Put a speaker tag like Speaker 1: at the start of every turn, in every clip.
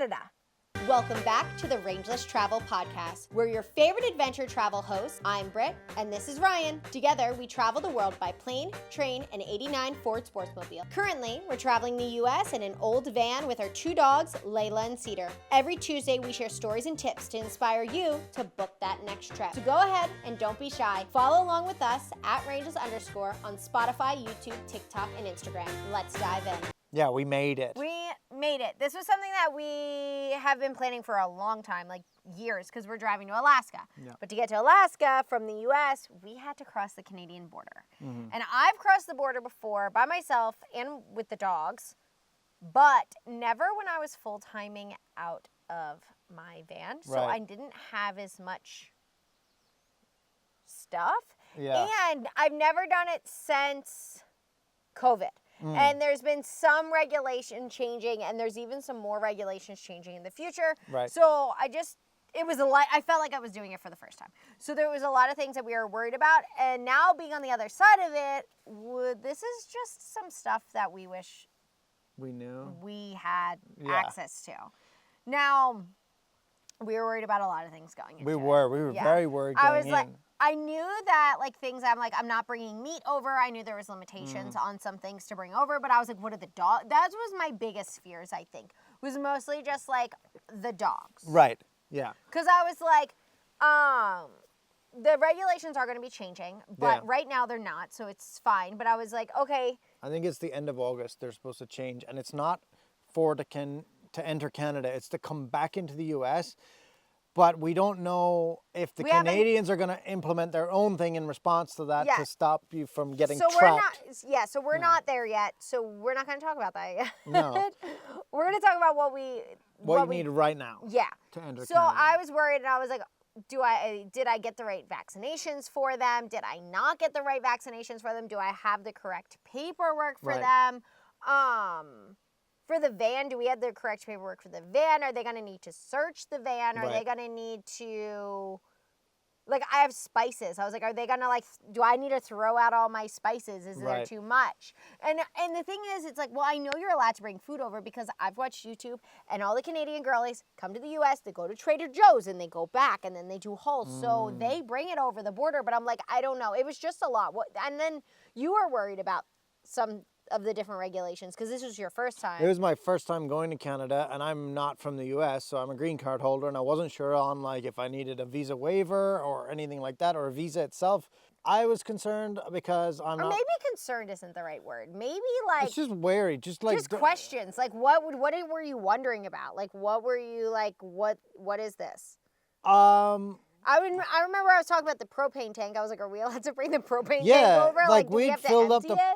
Speaker 1: Canada. Welcome back to the Rangeless Travel Podcast. We're your favorite adventure travel hosts. I'm Britt, and this is Ryan. Together, we travel the world by plane, train, and 89 Ford Sportsmobile. Currently, we're traveling the U.S. in an old van with our 2 dogs, Layla and Cedar. Every Tuesday, we share stories and tips to inspire you to book that next trip. So go ahead and don't be shy. Follow along with us at Rangeless_ on Spotify, YouTube, TikTok, and Instagram. Let's dive in.
Speaker 2: Yeah, we made it.
Speaker 1: We made it. This was something that we have been planning for a long time, like years, because we're driving to Alaska.
Speaker 2: Yeah.
Speaker 1: But to get to Alaska from the U.S., we had to cross the Canadian border. Mm-hmm. And I've crossed the border before by myself and with the dogs, but never when I was full-timing out of my van. So I didn't have as much stuff.
Speaker 2: Yeah.
Speaker 1: And I've never done it since COVID. And there's been some regulation changing, and there's even some more regulations changing in the future.
Speaker 2: Right.
Speaker 1: So I felt like I was doing it for the first time. So there was a lot of things that we were worried about, and now being on the other side of it, this is just some stuff that we wish
Speaker 2: we knew
Speaker 1: we had access to. Now, we were worried about a lot of things going into
Speaker 2: We were very worried going in.
Speaker 1: I knew that, things I'm not bringing meat over. I knew there was limitations on some things to bring over, but I was like, what are the dogs? That was my biggest fears, I think, was mostly just, the dogs.
Speaker 2: Right, yeah.
Speaker 1: Because I was like, the regulations are going to be changing, but right now they're not, so it's fine. But I was like, okay.
Speaker 2: I think it's the end of August they're supposed to change, and it's not for to enter Canada. It's to come back into the U.S., but we don't know if the Canadians are going to implement their own thing in response to that to stop you from getting trapped.
Speaker 1: We're not there yet. So we're not going to talk about that yet.
Speaker 2: No.
Speaker 1: We're going to talk about what we
Speaker 2: need right now.
Speaker 1: Yeah.
Speaker 2: To enter
Speaker 1: so
Speaker 2: Canada.
Speaker 1: I was worried, and I was like, did I get the right vaccinations for them? Did I not get the right vaccinations for them? Do I have the correct paperwork for them? For the van, do we have the correct paperwork for the van? Are they going to need to search the van? Are they going to need to, I have spices. I was like, are they going to, do I need to throw out all my spices? Is there too much? And the thing is, it's I know you're allowed to bring food over because I've watched YouTube, and all the Canadian girlies come to the U.S., they go to Trader Joe's, and they go back, and then they do hauls. So they bring it over the border, but I'm like, I don't know. It was just a lot. And then you were worried about some of the different regulations because this was your first time.
Speaker 2: It was my first time going to Canada, and I'm not from the U.S., so I'm a green card holder, and I wasn't sure on if I needed a visa waiver or anything like that, or a visa itself. I was concerned because I'm not...
Speaker 1: Maybe concerned isn't the right word. Maybe
Speaker 2: It's just wary. Just
Speaker 1: questions. What were you wondering about? What were you what is this? I remember I was talking about the propane tank. I was like, are we allowed to bring the propane tank over?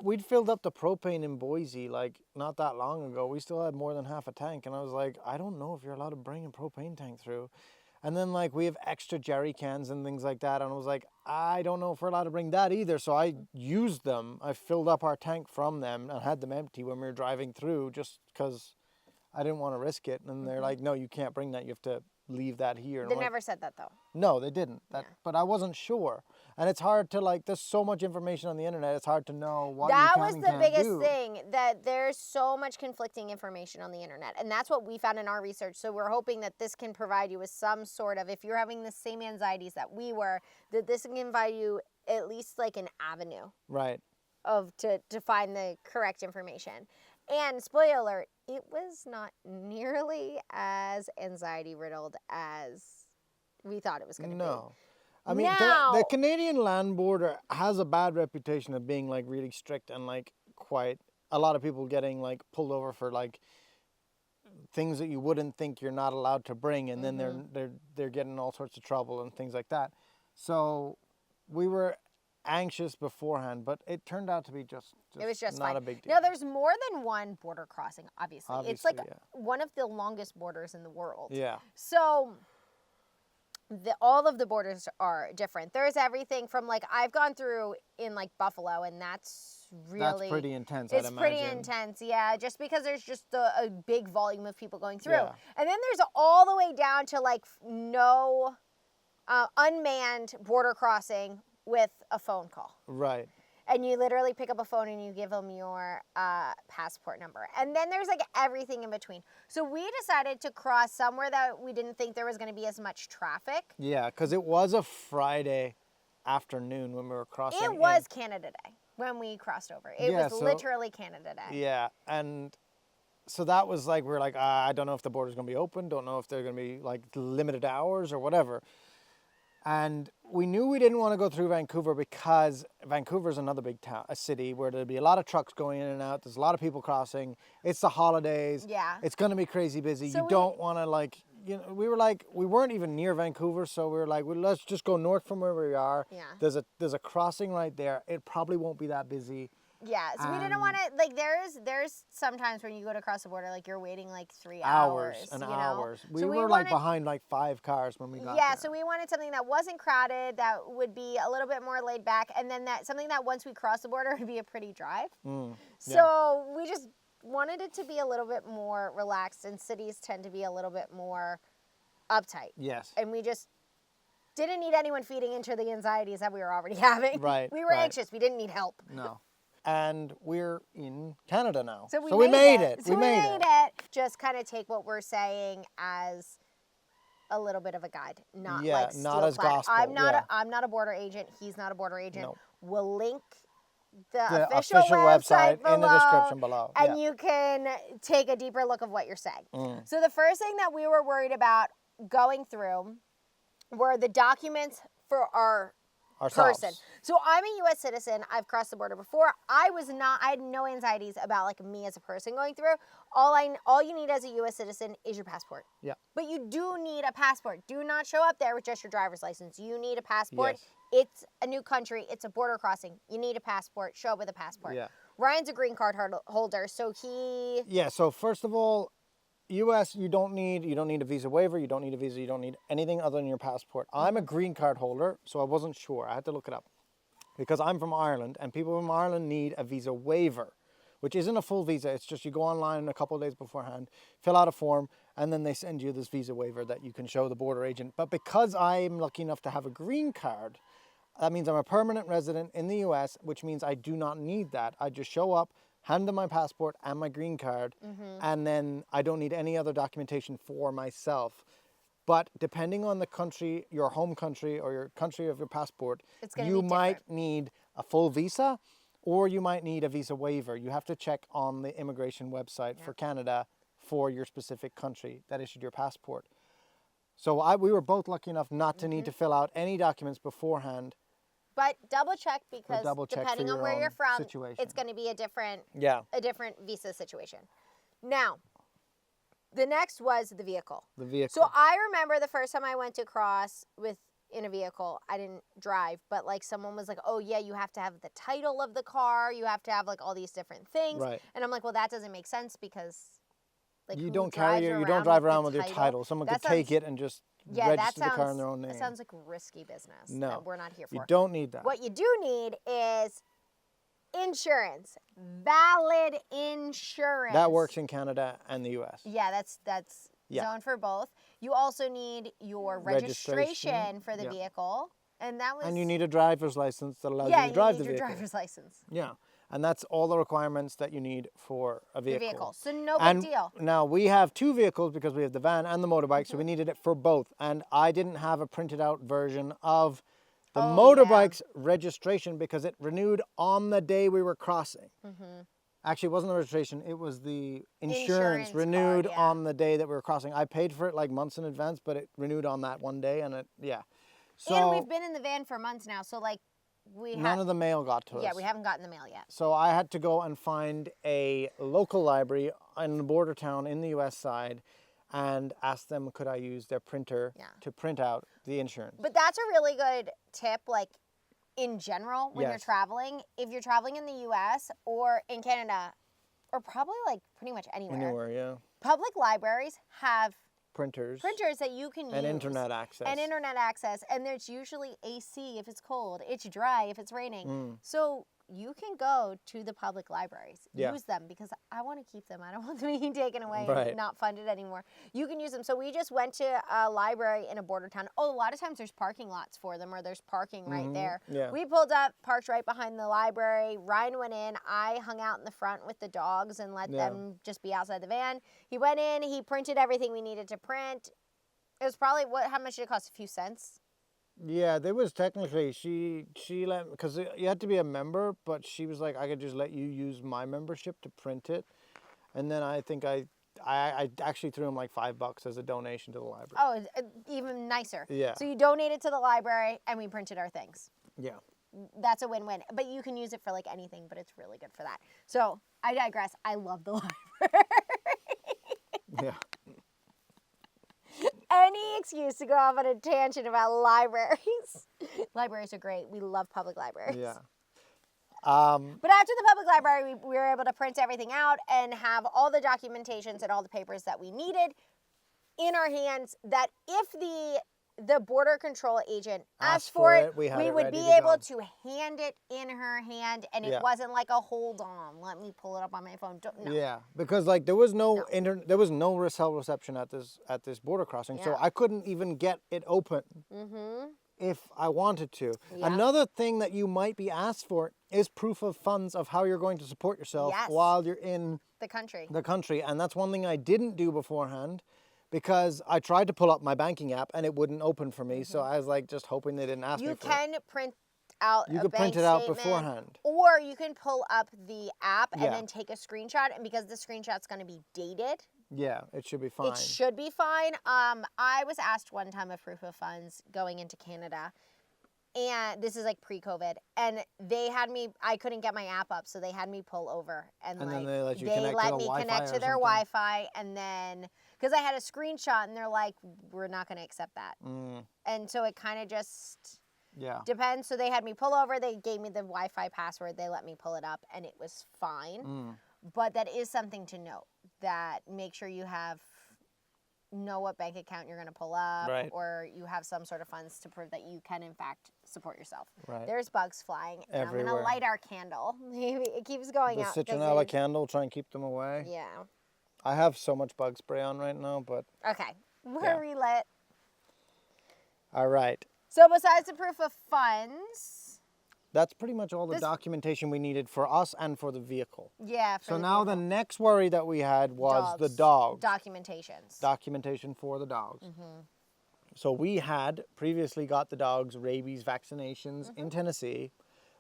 Speaker 2: we'd filled up the propane in Boise not that long ago. We still had more than half a tank, and I was like, I don't know if you're allowed to bring a propane tank through. And then we have extra jerry cans and things like that, and I was like, I don't know if we're allowed to bring that either. So I used them. I filled up our tank from them and had them empty when we were driving through, just because I didn't want to risk it. And they're like, no, you can't bring that. You have to leave that here.
Speaker 1: They never said that though.
Speaker 2: No, they didn't. But I wasn't sure. And it's hard to there's so much information on the internet, it's hard to know what you can and can't do. That was the biggest
Speaker 1: thing, that there's so much conflicting information on the internet. And that's what we found in our research. So we're hoping that this can provide you with some sort of, if you're having the same anxieties that we were, that this can provide you at least an avenue.
Speaker 2: Right.
Speaker 1: To find the correct information. And spoiler alert, it was not nearly as anxiety-riddled as we thought it was going to be.
Speaker 2: No. I mean, the Canadian land border has a bad reputation of being, really strict and, quite... A lot of people getting, pulled over for, things that you wouldn't think you're not allowed to bring, and then they're getting all sorts of trouble and things like that. So we were anxious beforehand, but it turned out to be just
Speaker 1: it was just
Speaker 2: not
Speaker 1: fine.
Speaker 2: a big deal.
Speaker 1: Now, there's more than one border crossing, obviously. It's one of the longest borders in the world.
Speaker 2: Yeah.
Speaker 1: So all of the borders are different. There's everything from I've gone through in Buffalo, and that's
Speaker 2: pretty intense.
Speaker 1: It's pretty intense, yeah, just because there's just a big volume of people going through.
Speaker 2: Yeah.
Speaker 1: And then there's all the way down to no unmanned border crossing with a phone call.
Speaker 2: Right.
Speaker 1: And you literally pick up a phone and you give them your passport number. And then there's like everything in between. So we decided to cross somewhere that we didn't think there was going to be as much traffic.
Speaker 2: Yeah, because it was a Friday afternoon when we were crossing.
Speaker 1: It was Canada Day when we crossed over. It was literally Canada Day.
Speaker 2: Yeah, and so that was like, we were like, I don't know if the border's going to be open. Don't know if they're going to be like limited hours or whatever. And we knew we didn't want to go through Vancouver because Vancouver's another big town, a city where there'll be a lot of trucks going in and out. There's a lot of people crossing. It's the holidays.
Speaker 1: Yeah.
Speaker 2: It's going to be crazy busy.
Speaker 1: So
Speaker 2: you don't want to like, you know, we weren't even near Vancouver. So we were like, well, let's just go north from where we are.
Speaker 1: Yeah.
Speaker 2: There's a crossing right there. It probably won't be that busy.
Speaker 1: Yeah, so we didn't want to, like, there's sometimes when you go to cross the border, like, you're waiting, like, 3 hours.
Speaker 2: Hours. We
Speaker 1: so
Speaker 2: were, like, behind, like, 5 cars when we got there.
Speaker 1: Yeah, so we wanted something that wasn't crowded, that would be a little bit more laid back, and then something that once we cross the border would be a pretty drive. So we just wanted it to be a little bit more relaxed, and cities tend to be a little bit more uptight.
Speaker 2: Yes.
Speaker 1: And we just didn't need anyone feeding into the anxieties that we were already having.
Speaker 2: Right.
Speaker 1: We were anxious. We didn't need help.
Speaker 2: No. And we're in Canada now.
Speaker 1: So we made it.
Speaker 2: We made it.
Speaker 1: Just kind of take what we're saying as a little bit of a guide, not
Speaker 2: as gospel.
Speaker 1: I'm not a border agent. He's not a border agent.
Speaker 2: No.
Speaker 1: We'll link the official website below,
Speaker 2: in the description below,
Speaker 1: and you can take a deeper look of what you're saying. So the first thing that we were worried about going through were the documents for our person. So I'm a U.S. citizen. I've crossed the border before. I had no anxieties about like me as a person going through. All you need as a U.S. citizen is your passport.
Speaker 2: Yeah.
Speaker 1: But you do need a passport. Do not show up there with just your driver's license. You need a passport.
Speaker 2: Yes.
Speaker 1: It's a new country. It's a border crossing. You need a passport. Show up with a passport.
Speaker 2: Yeah.
Speaker 1: Ryan's a green card holder, so he.
Speaker 2: Yeah. So first of all, U.S. you don't need a visa waiver. You don't need a visa. You don't need anything other than your passport. I'm a green card holder, so I wasn't sure. I had to look it up because I'm from Ireland, and people from Ireland need a visa waiver, which isn't a full visa. It's just you go online a couple of days beforehand, fill out a form, and then they send you this visa waiver that you can show the border agent. But because I'm lucky enough to have a green card, that means I'm a permanent resident in the U.S., which means I do not need that. I just show up, hand them my passport and my green card, and then I don't need any other documentation for myself. But depending on the country, your home country or your country of your passport, you might need a full visa or you might need a visa waiver. You have to check on the immigration website for Canada for your specific country that issued your passport. So we were both lucky enough not to need to fill out any documents beforehand.
Speaker 1: But double check because depending on where you're from, it's going to be a different visa situation. Now, the next was the vehicle.
Speaker 2: The vehicle.
Speaker 1: So I remember the first time I went to cross in a vehicle. I didn't drive, but like someone was like, "Oh yeah, you have to have the title of the car. You have to have like all these different things."
Speaker 2: Right.
Speaker 1: And I'm like, "Well, that doesn't make sense because like
Speaker 2: you don't drive around with your title. Someone could take it and just register the car in their own name.
Speaker 1: That sounds like risky business.
Speaker 2: No,
Speaker 1: that we're not here for.
Speaker 2: You don't need that.
Speaker 1: What you do need is insurance, valid insurance.
Speaker 2: That works in Canada and the U.S.
Speaker 1: Yeah, that's zoned for both. You also need your registration for the vehicle, and that was.
Speaker 2: And you need a driver's license that allows you to drive the vehicle.
Speaker 1: Yeah, you need your driver's license.
Speaker 2: Yeah. And that's all the requirements that you need for a vehicle.
Speaker 1: So no big deal.
Speaker 2: Now we have two vehicles because we have the van and the motorbike, so we needed it for both. And I didn't have a printed out version of the motorbike's registration because it renewed on the day we were crossing. Actually, it wasn't the registration, it was the insurance renewed on the day that we were crossing. I paid for it like months in advance, but it renewed on that one day and So,
Speaker 1: and we've been in the van for months now, so like
Speaker 2: none of the mail got to us.
Speaker 1: Yeah, we haven't gotten the mail yet.
Speaker 2: So I had to go and find a local library in a border town in the U.S. side and ask them could I use their printer to print out the insurance.
Speaker 1: But that's a really good tip, like in general when you're traveling. If you're traveling in the U.S. or in Canada, or probably like pretty much anywhere.
Speaker 2: Anywhere, yeah.
Speaker 1: Public libraries have
Speaker 2: printers
Speaker 1: that you can use.
Speaker 2: And internet access.
Speaker 1: And there's usually AC if it's cold. It's dry if it's raining. So you can go to the public libraries, use them, because I want to keep them. I don't want them being taken away and not funded anymore. You can use them. So we just went to a library in a border town. Oh, a lot of times there's parking lots for them, or there's parking right there.
Speaker 2: Yeah.
Speaker 1: We pulled up, parked right behind the library. Ryan went in. I hung out in the front with the dogs and let them just be outside the van. He went in. He printed everything we needed to print. It was probably, how much did it cost? A few cents?
Speaker 2: Yeah, there was technically, she let, because you had to be a member, but she was like, I could just let you use my membership to print it. And then I think I actually threw him like $5 as a donation to the library.
Speaker 1: Oh, even nicer.
Speaker 2: Yeah.
Speaker 1: So you donated to the library and we printed our things.
Speaker 2: Yeah.
Speaker 1: That's a win-win. But you can use it for like anything, but it's really good for that. So I digress. I love the library.
Speaker 2: Yeah.
Speaker 1: Any excuse to go off on a tangent about libraries. Libraries are great. We love public libraries.
Speaker 2: Yeah.
Speaker 1: But after the public library, we were able to print everything out and have all the documentations and all the papers that we needed in our hands, that if the border control agent asked for it, we would be able to hand it in her hand, and it wasn't like a hold on, let me pull it up on my phone. No.
Speaker 2: Yeah, because like there was no cell reception at this border crossing, so I couldn't even get it open if I wanted to. Yeah. Another thing that you might be asked for is proof of funds of how you're going to support yourself while you're in the country, and that's one thing I didn't do beforehand. Because I tried to pull up my banking app and it wouldn't open for me, so I was like just hoping they didn't ask me for it.
Speaker 1: You can print out a bank statement. You could print it out beforehand. Or you can pull up the app and then take a screenshot, and because the screenshot's going to be dated.
Speaker 2: Yeah, it should be fine.
Speaker 1: It should be fine. I was asked one time of proof of funds going into Canada, and this is like pre-COVID, and they had me, I couldn't get my app up, so they had me pull over, and like,
Speaker 2: then they let you
Speaker 1: connect to their Wi-Fi, and then, because I had a screenshot, and they're like, we're not going to accept that. And so it kind of just depends. So they had me pull over, they gave me the Wi-Fi password, they let me pull it up, and it was fine. But that is something to note, that make sure you know what bank account you're going to pull up, or you have some sort of funds to prove that you can in fact support yourself. There's bugs flying, and
Speaker 2: everywhere.
Speaker 1: I'm going to light our candle. It keeps going out.
Speaker 2: The citronella candle, try and keep them away.
Speaker 1: Yeah.
Speaker 2: I have so much bug spray on right now, but...
Speaker 1: Okay, we're relit.
Speaker 2: All right.
Speaker 1: So besides the proof of funds...
Speaker 2: That's pretty much all the documentation we needed for us and for the vehicle.
Speaker 1: Yeah.
Speaker 2: So now the next worry that we had was the dogs.
Speaker 1: Documentations.
Speaker 2: Documentation for the dogs. So we had previously got the dogs' rabies vaccinations in Tennessee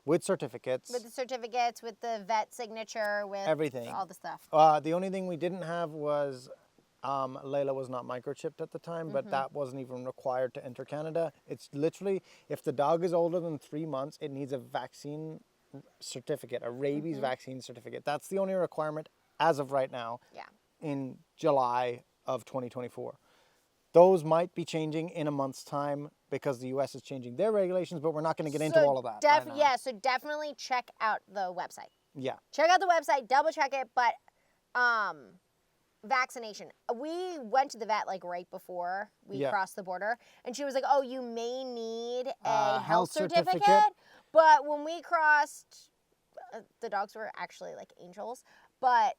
Speaker 2: with certificates.
Speaker 1: With the certificates, with the vet signature, with
Speaker 2: everything.
Speaker 1: All the stuff.
Speaker 2: The only thing we didn't have was Layla was not microchipped at the time, but that wasn't even required to enter Canada. It's literally, if the dog is older than 3 months, it needs a vaccine certificate, a rabies vaccine certificate. That's the only requirement as of right now in July of 2024. Those might be changing in a month's time because the U.S. is changing their regulations, but we're not going to get into all of that right now.
Speaker 1: Yeah, so definitely check out the website.
Speaker 2: Yeah.
Speaker 1: Check out the website, double check it, but vaccination. We went to the vet like right before we crossed the border, and she was like, oh, you may need a health certificate. But when we crossed, the dogs were actually like angels, but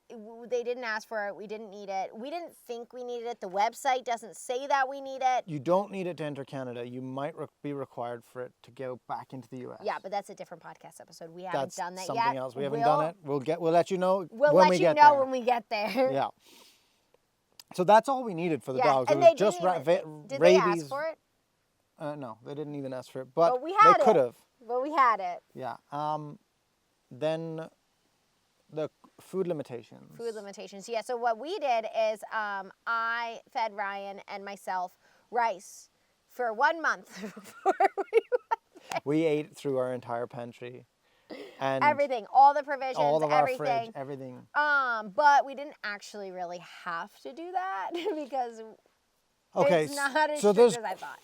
Speaker 1: they didn't ask for it. We didn't need it. We didn't think we needed it. The website doesn't say that we need it.
Speaker 2: You don't need it to enter Canada. You might be required for it to go back into the U.S.
Speaker 1: Yeah, but that's a different podcast episode. We haven't done that yet.
Speaker 2: That's something else. We haven't done it. We'll let you know
Speaker 1: when we get there. We'll let you know when we get there.
Speaker 2: Yeah. So that's all we needed for the dogs.
Speaker 1: And
Speaker 2: it was just
Speaker 1: rabies.
Speaker 2: Did
Speaker 1: they ask for it?
Speaker 2: No, they didn't even ask for it. But
Speaker 1: we had
Speaker 2: they could have.
Speaker 1: But we had it.
Speaker 2: Yeah. Then the food limitations.
Speaker 1: Food limitations. Yeah. So what we did is I fed Ryan and myself rice for 1 month before we went there.
Speaker 2: We ate through our entire pantry. And
Speaker 1: everything, all the provisions,
Speaker 2: all of
Speaker 1: everything.
Speaker 2: Our fridge, everything.
Speaker 1: But we didn't actually really have to do that because it's not as strict as I thought.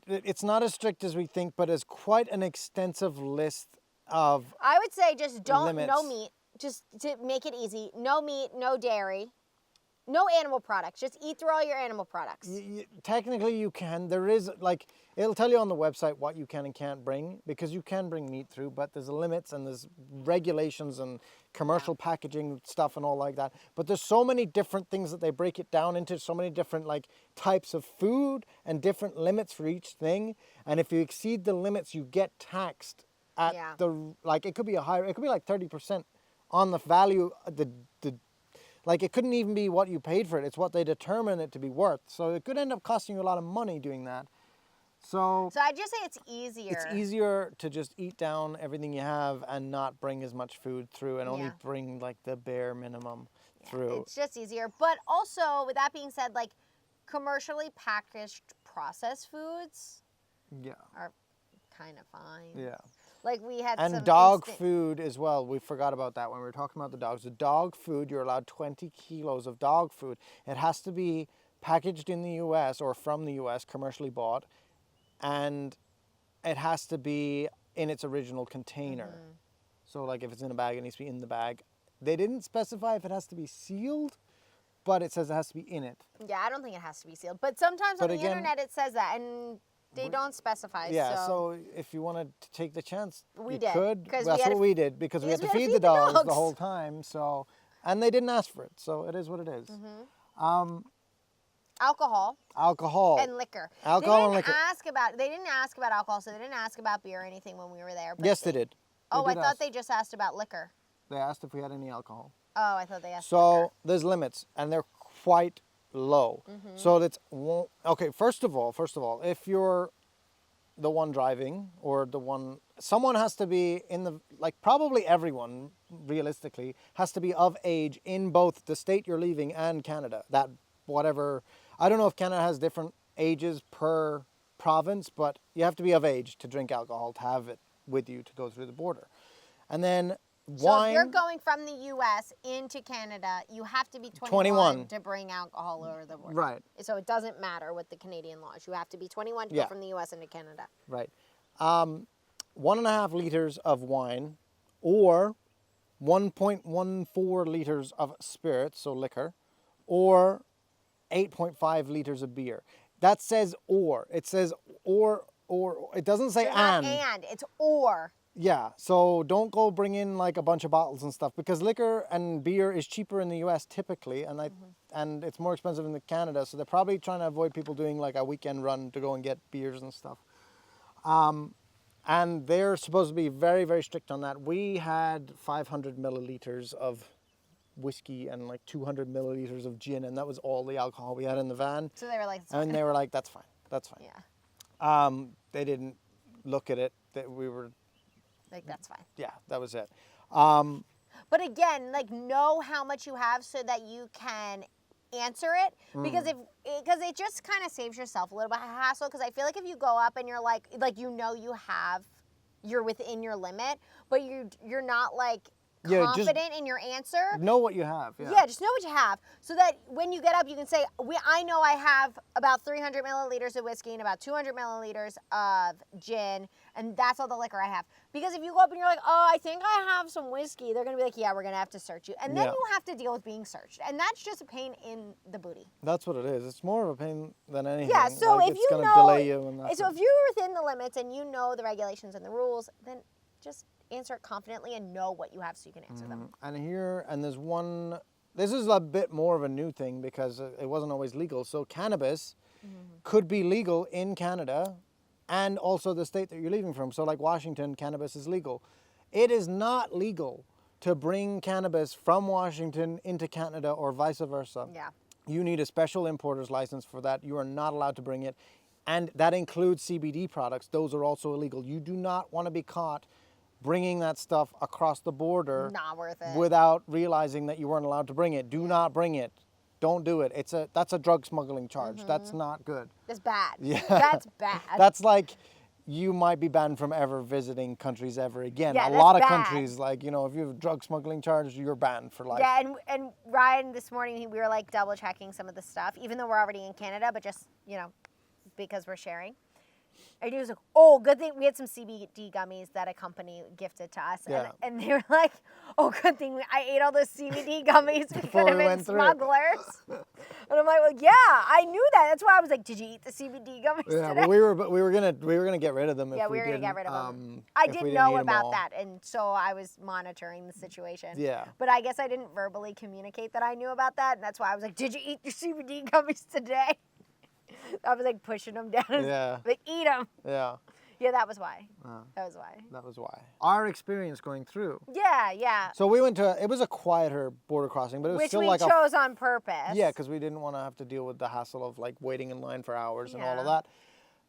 Speaker 2: It's not as strict as we think, but it's quite an extensive list of
Speaker 1: I would say just
Speaker 2: no meat.
Speaker 1: Just to make it easy, no meat, no dairy, No animal products. Just eat through all your animal products.
Speaker 2: Technically, you can. There is, like, it'll tell you on the website what you can and can't bring, because you can bring meat through, but there's limits and there's regulations and commercial packaging stuff and all like that. But there's so many different things that they break it down into, so many different, like, types of food and different limits for each thing. And if you exceed the limits, you get taxed at like, it could be like 30% on the value, like, it couldn't even be what you paid for it. It's what they determine it to be worth. So it could end up costing you a lot of money doing that. So
Speaker 1: I'd just say it's easier.
Speaker 2: It's easier to just eat down everything you have and not bring as much food through, and only bring, like, the bare minimum through.
Speaker 1: It's just easier. But also, with that being said, like, commercially packaged processed foods are kind of fine.
Speaker 2: Yeah.
Speaker 1: Like, we had
Speaker 2: and
Speaker 1: some
Speaker 2: dog food as well. We forgot about that when we were talking about the dogs. The dog food, you're allowed 20 kilos of dog food. It has to be packaged in the U.S. or from the U.S., commercially bought, and it has to be in its original container. So, like, if it's in a bag, it needs to be in the bag. They didn't specify if it has to be sealed, but it says it has to be in it.
Speaker 1: Yeah, I don't think it has to be sealed. But sometimes on the internet it says that, and they don't specify.
Speaker 2: Yeah, so if you wanted to take the chance,
Speaker 1: you
Speaker 2: could. That's what we did, because we had to feed the dogs the whole time. So, and they didn't ask for it, so it is what it is.
Speaker 1: Alcohol and liquor. They didn't ask about alcohol, so they didn't ask about beer or anything when we were there. But
Speaker 2: yes, they did.
Speaker 1: I thought they just asked about liquor.
Speaker 2: They asked if we had any alcohol.
Speaker 1: Oh, I thought they asked.
Speaker 2: So there's limits, and they're quite low. So that's okay. First of all, if you're the one driving, or someone has to be probably everyone realistically has to be of age in both the state you're leaving and Canada. I don't know if Canada has different ages per province, but you have to be of age to drink alcohol, to have it with you to go through the border. And then wine.
Speaker 1: So if you're going from the U.S. into Canada, you have to be 21 to bring alcohol over the border.
Speaker 2: Right.
Speaker 1: So it doesn't matter what the Canadian law is. You have to be 21 to go from the U.S. into Canada.
Speaker 2: Right. 1.5 liters of wine, or 1.14 liters of spirits, so liquor, or 8.5 liters of beer. That says or. It says or. It doesn't say and.
Speaker 1: It's or.
Speaker 2: Yeah, so don't go bring in, like, a bunch of bottles and stuff, because liquor and beer is cheaper in the U.S. typically, and it's more expensive in Canada, so they're probably trying to avoid people doing, like, a weekend run to go and get beers and stuff. And they're supposed to be very, very strict on that. We had 500 milliliters of whiskey and, like, 200 milliliters of gin, and that was all the alcohol we had in the van.
Speaker 1: So they were like,
Speaker 2: they were like, that's fine.
Speaker 1: Yeah.
Speaker 2: They didn't look at it. That we were...
Speaker 1: Like, that's fine.
Speaker 2: Yeah, that was it.
Speaker 1: But again, like, know how much you have so that you can answer it, because it just kind of saves yourself a little bit of hassle, because I feel like if you go up and you're like you're within your limit, but you're not, like, confident in your answer.
Speaker 2: Know what you have.
Speaker 1: Yeah, just know what you have, so that when you get up, you can say, I know I have about 300 milliliters of whiskey and about 200 milliliters of gin, and that's all the liquor I have. Because if you go up and you're like, I think I have some whiskey, they're going to be like, yeah, we're going to have to search you. And then you have to deal with being searched. And that's just a pain in the booty.
Speaker 2: That's what it is. It's more of a pain than anything.
Speaker 1: Yeah, so
Speaker 2: like,
Speaker 1: if
Speaker 2: it's going to delay you. And
Speaker 1: so if you're within the limits and you know the regulations and the rules, then just answer it confidently and know what you have so you can answer them.
Speaker 2: And there's one, this is a bit more of a new thing, because it wasn't always legal. So cannabis could be legal in Canada and also the state that you're leaving from. So, like Washington, cannabis is legal. It is not legal to bring cannabis from Washington into Canada or vice versa.
Speaker 1: Yeah.
Speaker 2: You need a special importer's license for that. You are not allowed to bring it. And that includes CBD products. Those are also illegal. You do not want to be caught bringing that stuff across the border.
Speaker 1: Not worth it.
Speaker 2: Without realizing that you weren't allowed to bring it. Do not bring it. Don't do it. That's a drug smuggling charge. That's not good.
Speaker 1: That's bad.
Speaker 2: Yeah.
Speaker 1: That's bad.
Speaker 2: That's like, you might be banned from ever visiting countries ever again.
Speaker 1: Yeah,
Speaker 2: a lot of
Speaker 1: bad.
Speaker 2: countries, like, if you have a drug smuggling charge, you're banned for life.
Speaker 1: Yeah, and Ryan this morning, we were, like, double checking some of the stuff, even though we're already in Canada, but just, because we're sharing. And he was like, oh, good thing we had some CBD gummies that a company gifted to us.
Speaker 2: Yeah.
Speaker 1: And they were like, oh, good thing I ate all those CBD gummies. We
Speaker 2: Before
Speaker 1: could have
Speaker 2: we
Speaker 1: been
Speaker 2: went through.
Speaker 1: smugglers. And I'm like, well, yeah, I knew that. That's why I was like, did you eat the CBD gummies
Speaker 2: Yeah,
Speaker 1: today?
Speaker 2: but we were gonna get rid of them.
Speaker 1: Yeah,
Speaker 2: if
Speaker 1: we were gonna
Speaker 2: didn't,
Speaker 1: get rid of them.
Speaker 2: if
Speaker 1: I
Speaker 2: we
Speaker 1: didn't
Speaker 2: didn't
Speaker 1: know
Speaker 2: eat 'em
Speaker 1: about
Speaker 2: all.
Speaker 1: that, and so I was monitoring the situation.
Speaker 2: Yeah.
Speaker 1: But I guess I didn't verbally communicate that I knew about that, and that's why I was like, did you eat your CBD gummies today? I was like pushing them down.
Speaker 2: Yeah.
Speaker 1: Like, eat them.
Speaker 2: Yeah.
Speaker 1: Yeah, that was why. That was why.
Speaker 2: That was why. Our experience going through.
Speaker 1: Yeah, yeah.
Speaker 2: So we went to, it was a quieter border crossing, but it was
Speaker 1: Which
Speaker 2: still
Speaker 1: we
Speaker 2: like
Speaker 1: chose on purpose.
Speaker 2: Yeah, because we didn't want to have to deal with the hassle of like waiting in line for hours and all of
Speaker 1: Yeah.
Speaker 2: that.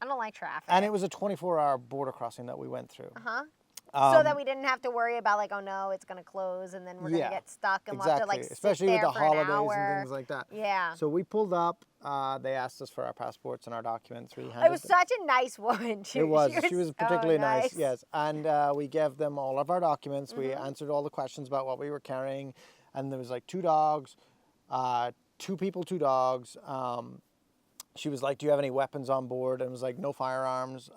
Speaker 1: I don't like traffic.
Speaker 2: And it was a 24-hour border crossing that we went through.
Speaker 1: Uh-huh. So that we didn't have to worry about like, oh no, it's gonna close and then we're gonna get stuck and we'll have to like
Speaker 2: especially
Speaker 1: sit
Speaker 2: with
Speaker 1: there
Speaker 2: the
Speaker 1: for an
Speaker 2: holidays
Speaker 1: hour.
Speaker 2: and things like that.
Speaker 1: Yeah.
Speaker 2: So we pulled up. They asked us for our passports and our documents. We handed
Speaker 1: It was such a nice woman.
Speaker 2: It was. She was
Speaker 1: so
Speaker 2: particularly nice.
Speaker 1: nice.
Speaker 2: Yes. And we gave them all of our documents. We
Speaker 1: Mm-hmm.
Speaker 2: answered all the questions about what we were carrying. And there was like 2 dogs, 2 people, 2 dogs. She was like, do you have any weapons on board? And it was like, no firearms.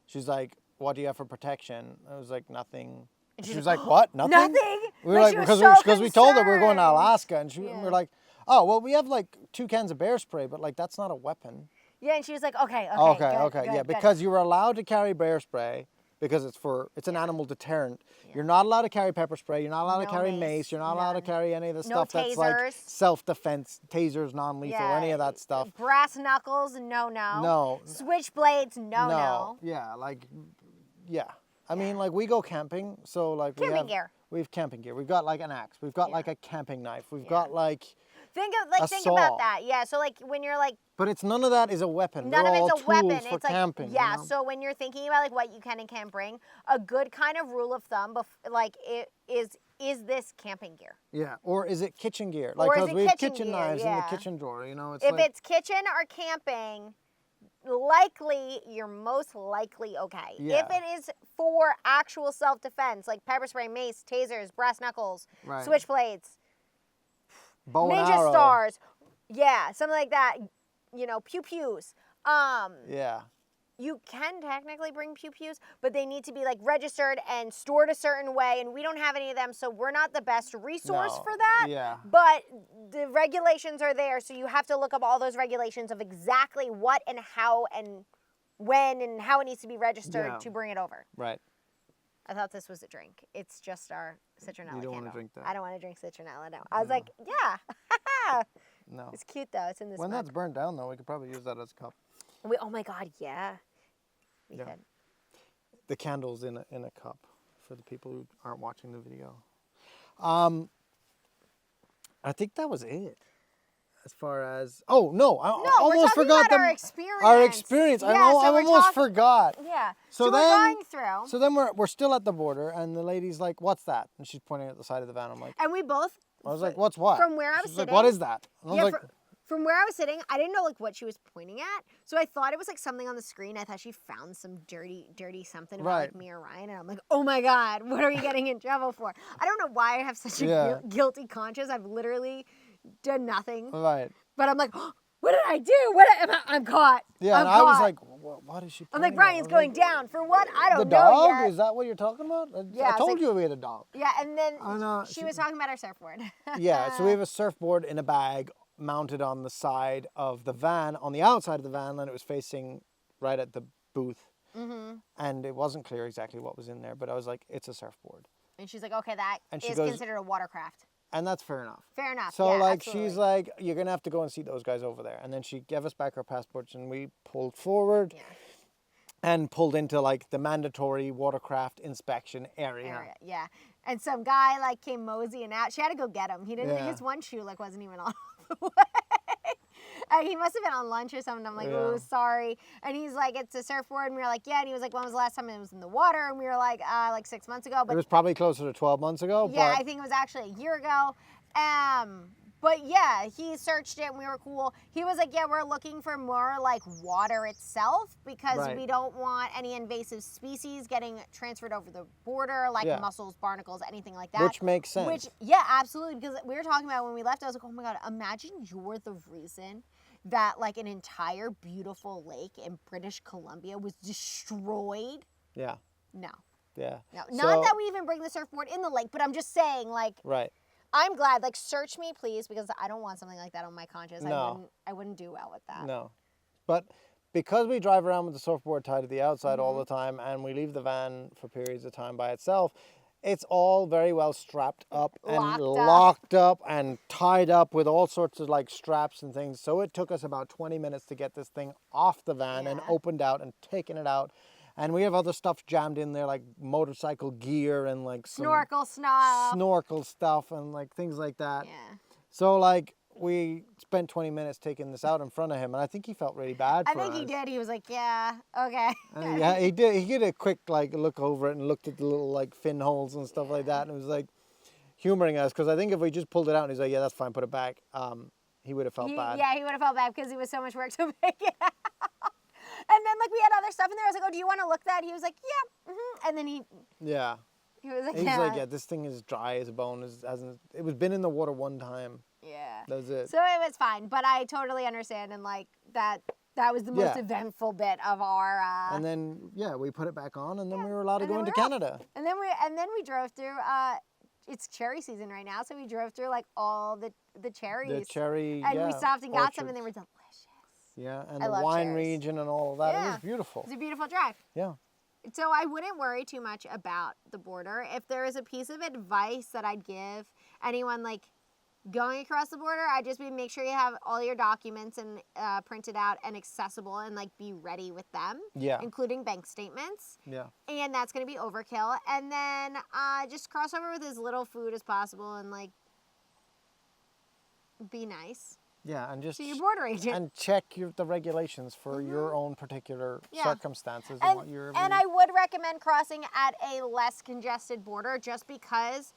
Speaker 2: She's like, what do you have for protection? I was like, nothing.
Speaker 1: And
Speaker 2: She
Speaker 1: she's
Speaker 2: was
Speaker 1: like,
Speaker 2: like, what? Nothing?
Speaker 1: Nothing?
Speaker 2: We were
Speaker 1: Like,
Speaker 2: like,
Speaker 1: she was
Speaker 2: because
Speaker 1: so
Speaker 2: we told her we were going to
Speaker 1: concerned.
Speaker 2: Alaska. And we
Speaker 1: Yeah.
Speaker 2: were like, oh, well, we have like 2 cans of bear spray, but like that's not a weapon.
Speaker 1: Yeah, and she was like, okay,
Speaker 2: Okay,
Speaker 1: good,
Speaker 2: yeah,
Speaker 1: good.
Speaker 2: because you were allowed to carry bear spray because it's an animal deterrent.
Speaker 1: Yeah.
Speaker 2: You're not allowed to carry pepper spray. You're not allowed to
Speaker 1: No
Speaker 2: carry
Speaker 1: mace,
Speaker 2: mace. You're not allowed to
Speaker 1: none.
Speaker 2: carry any of the
Speaker 1: No
Speaker 2: stuff that's like
Speaker 1: tasers.
Speaker 2: self-defense, tasers, non-lethal, any of that stuff.
Speaker 1: Brass knuckles, no.
Speaker 2: No.
Speaker 1: Switchblades, no.
Speaker 2: Yeah, yeah. I mean, like we go camping, so like
Speaker 1: Camping gear.
Speaker 2: We have camping gear. We've got like an axe. We've got like a camping knife. We've got like.
Speaker 1: Think
Speaker 2: saw.
Speaker 1: about that. Yeah, so like when you're like
Speaker 2: But it's none of that is a weapon.
Speaker 1: none
Speaker 2: They're
Speaker 1: of
Speaker 2: all
Speaker 1: it's a weapon.
Speaker 2: tools for
Speaker 1: It's like
Speaker 2: camping.
Speaker 1: yeah.
Speaker 2: You know?
Speaker 1: So when you're thinking about like what you can and can't bring, a good kind of rule of thumb, is this camping gear?
Speaker 2: Yeah, or is it kitchen gear? Like,
Speaker 1: Or is
Speaker 2: because
Speaker 1: it
Speaker 2: we have
Speaker 1: kitchen
Speaker 2: kitchen
Speaker 1: gear,
Speaker 2: knives in the
Speaker 1: yeah.
Speaker 2: kitchen drawer, you know? It's
Speaker 1: If
Speaker 2: like,
Speaker 1: it's kitchen or camping, likely you're most likely okay.
Speaker 2: Yeah.
Speaker 1: If it is for actual self-defense, like pepper spray, mace, tasers, brass knuckles,
Speaker 2: Right.
Speaker 1: switchblades,
Speaker 2: bow and
Speaker 1: ninja
Speaker 2: arrow.
Speaker 1: stars, yeah, something like that. You know, pew-pews.
Speaker 2: Yeah,
Speaker 1: You can technically bring pew-pews, but they need to be like registered and stored a certain way, and we don't have any of them, so we're not the best resource
Speaker 2: No,
Speaker 1: for that.
Speaker 2: yeah.
Speaker 1: But the regulations are there, so you have to look up all those regulations of exactly what and how and when and how it needs to be registered
Speaker 2: Yeah.
Speaker 1: to bring it over.
Speaker 2: right.
Speaker 1: I thought this was a drink. It's just our citronella
Speaker 2: You don't
Speaker 1: candle.
Speaker 2: wanna drink that.
Speaker 1: I don't want to drink citronella, no. I was like, yeah.
Speaker 2: No.
Speaker 1: It's cute, though. It's in this
Speaker 2: When
Speaker 1: mug.
Speaker 2: that's burnt down, though, we could probably use that as a cup.
Speaker 1: Oh, my God, yeah. We
Speaker 2: Yeah.
Speaker 1: could.
Speaker 2: The candle's in a cup for the people who aren't watching the video. I think that was it. As far as I
Speaker 1: No, we're
Speaker 2: almost
Speaker 1: talking
Speaker 2: forgot
Speaker 1: about our experience.
Speaker 2: Our experience.
Speaker 1: Yeah,
Speaker 2: I
Speaker 1: so we're
Speaker 2: almost
Speaker 1: talking-
Speaker 2: forgot.
Speaker 1: Yeah.
Speaker 2: So
Speaker 1: we're
Speaker 2: then-
Speaker 1: going through,
Speaker 2: So then we're still at the border, and the lady's like, "What's that?" And she's pointing at the side of the van. I'm like,
Speaker 1: and we both.
Speaker 2: I was like, "What's what?"
Speaker 1: From where I was
Speaker 2: She's like,
Speaker 1: sitting.
Speaker 2: "What is that?" And I was
Speaker 1: Yeah,
Speaker 2: like,
Speaker 1: from where I was sitting, I didn't know like what she was pointing at, so I thought it was like something on the screen. I thought she found some dirty something about like
Speaker 2: Right.
Speaker 1: me or Ryan, and I'm like, oh my God, what are we getting in trouble for? I don't know why I have such a
Speaker 2: Yeah.
Speaker 1: guilty conscience. I've literally done nothing,
Speaker 2: right.
Speaker 1: but I'm like, oh, what did I do? I'm caught.
Speaker 2: Yeah,
Speaker 1: I'm
Speaker 2: and I was
Speaker 1: caught.
Speaker 2: like, "What is she?"
Speaker 1: I'm like,
Speaker 2: pointing at?" I
Speaker 1: Brian's
Speaker 2: was
Speaker 1: going
Speaker 2: like,
Speaker 1: down for what? I don't
Speaker 2: The
Speaker 1: know
Speaker 2: dog?
Speaker 1: yet.
Speaker 2: Is that what you're talking about?
Speaker 1: Yeah,
Speaker 2: I
Speaker 1: it's
Speaker 2: told
Speaker 1: like-
Speaker 2: you we had a dog.
Speaker 1: Yeah, and then
Speaker 2: I know,
Speaker 1: she was talking about our surfboard.
Speaker 2: Yeah, so we have a surfboard in a bag mounted on the side of the van, on the outside of the van, and it was facing right at the booth.
Speaker 1: Mm-hmm.
Speaker 2: And it wasn't clear exactly what was in there, but I was like, it's a surfboard.
Speaker 1: And she's like, okay, that
Speaker 2: And she
Speaker 1: is
Speaker 2: goes-
Speaker 1: considered a watercraft.
Speaker 2: And that's fair enough.
Speaker 1: Fair enough.
Speaker 2: So
Speaker 1: yeah,
Speaker 2: like
Speaker 1: absolutely.
Speaker 2: she's like, you're gonna have to go and see those guys over there. And then she gave us back our passports and we pulled forward
Speaker 1: Yeah.
Speaker 2: and pulled into like the mandatory watercraft inspection area.
Speaker 1: Yeah. And some guy like came moseying out. She had to go get him. He didn't.
Speaker 2: Yeah.
Speaker 1: His one shoe like wasn't even on the way. He must have been on lunch or something. I'm like,
Speaker 2: Yeah.
Speaker 1: oh, sorry. And he's like, it's a surfboard. And we were like, yeah. And he was like, when was the last time it was in the water? And we were like 6 months ago.
Speaker 2: It
Speaker 1: But
Speaker 2: was probably closer to 12 months ago.
Speaker 1: yeah,
Speaker 2: but
Speaker 1: I think it was actually a year ago. But yeah, he searched it and we were cool. He was like, yeah, we're looking for more like water itself because
Speaker 2: Right.
Speaker 1: we don't want any invasive species getting transferred over the border, like
Speaker 2: Yeah.
Speaker 1: mussels, barnacles, anything like that.
Speaker 2: which makes sense.
Speaker 1: Which, yeah, absolutely. Because we were talking about when we left, I was like, oh my God, imagine you're the reason that like an entire beautiful lake in British Columbia was destroyed.
Speaker 2: Yeah.
Speaker 1: No.
Speaker 2: Yeah.
Speaker 1: No. Not that we even bring the surfboard in the lake, but I'm just saying, like,
Speaker 2: right.
Speaker 1: I'm glad. Like, search me, please, because I don't want something like that on my conscience.
Speaker 2: No.
Speaker 1: I wouldn't do well with that.
Speaker 2: No. But because we drive around with the surfboard tied to the outside all the time, and we leave the van for periods of time by itself, it's all very well strapped up and locked up and tied up with all sorts of like straps and things. So it took us about 20 minutes to get this thing off the van and opened out and taken it out. And we have other stuff jammed in there, like motorcycle gear and like some snorkel stuff and like things like that.
Speaker 1: Yeah.
Speaker 2: So like we spent 20 minutes taking this out in front of him, and I think he felt really bad for us.
Speaker 1: I think he did. He was like, yeah, okay.
Speaker 2: Yeah, he did. He did a quick like look over it and looked at the little like fin holes and stuff like that, and it was like humoring us, because I think if we just pulled it out and he's like, yeah, that's fine, put it back, he would have felt bad.
Speaker 1: Yeah, he would have felt bad because it was so much work to make it out. And then like we had other stuff in there. I was like, oh, do you want to look at that? He was like, yeah. And then he was like,
Speaker 2: he's like, yeah, this thing is dry as a bone. It was been in the water one time.
Speaker 1: Yeah.
Speaker 2: That was it.
Speaker 1: So it was fine, but I totally understand, and like that was the most eventful bit of our.
Speaker 2: And then we put it back on, and then we were allowed to go into Canada.
Speaker 1: And then we drove through. It's cherry season right now, so we drove through like all the cherries.
Speaker 2: The cherry,
Speaker 1: and we stopped and got some, and they were delicious.
Speaker 2: Yeah, and the wine region and all of that.
Speaker 1: Yeah.
Speaker 2: It was beautiful.
Speaker 1: It's a beautiful drive.
Speaker 2: Yeah.
Speaker 1: So I wouldn't worry too much about the border. If there is a piece of advice that I'd give anyone like going across the border, I'd just make sure you have all your documents and printed out and accessible, and like be ready with them.
Speaker 2: Yeah.
Speaker 1: Including bank statements.
Speaker 2: Yeah.
Speaker 1: And that's going to be overkill. And then just cross over with as little food as possible and like be nice.
Speaker 2: Yeah, and just
Speaker 1: to your border agent.
Speaker 2: And check the regulations for your own particular circumstances.
Speaker 1: And I would recommend crossing at a less congested border, just because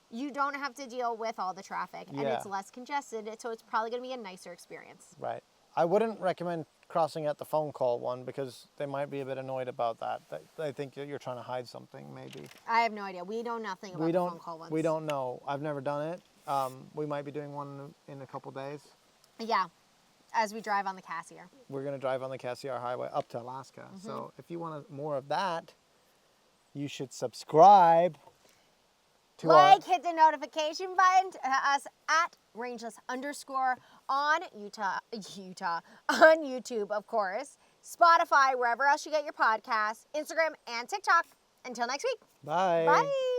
Speaker 1: you don't have to deal with all the traffic, and it's less congested, so it's probably going to be a nicer experience.
Speaker 2: Right. I wouldn't recommend crossing at the phone call one, because they might be a bit annoyed about that. They think you're trying to hide something, maybe.
Speaker 1: I have no idea. We know nothing about the phone call ones.
Speaker 2: We don't know. I've never done it. We might be doing one in a couple days.
Speaker 1: Yeah, as we drive on the Cassiar.
Speaker 2: We're going to drive on the Cassiar Highway up to Alaska. So if you want more of that, you should subscribe to
Speaker 1: hit the notification button to us at Rangeless _ on on YouTube, of course, Spotify, wherever else you get your podcasts, Instagram and TikTok. Until next week.
Speaker 2: Bye.
Speaker 1: Bye.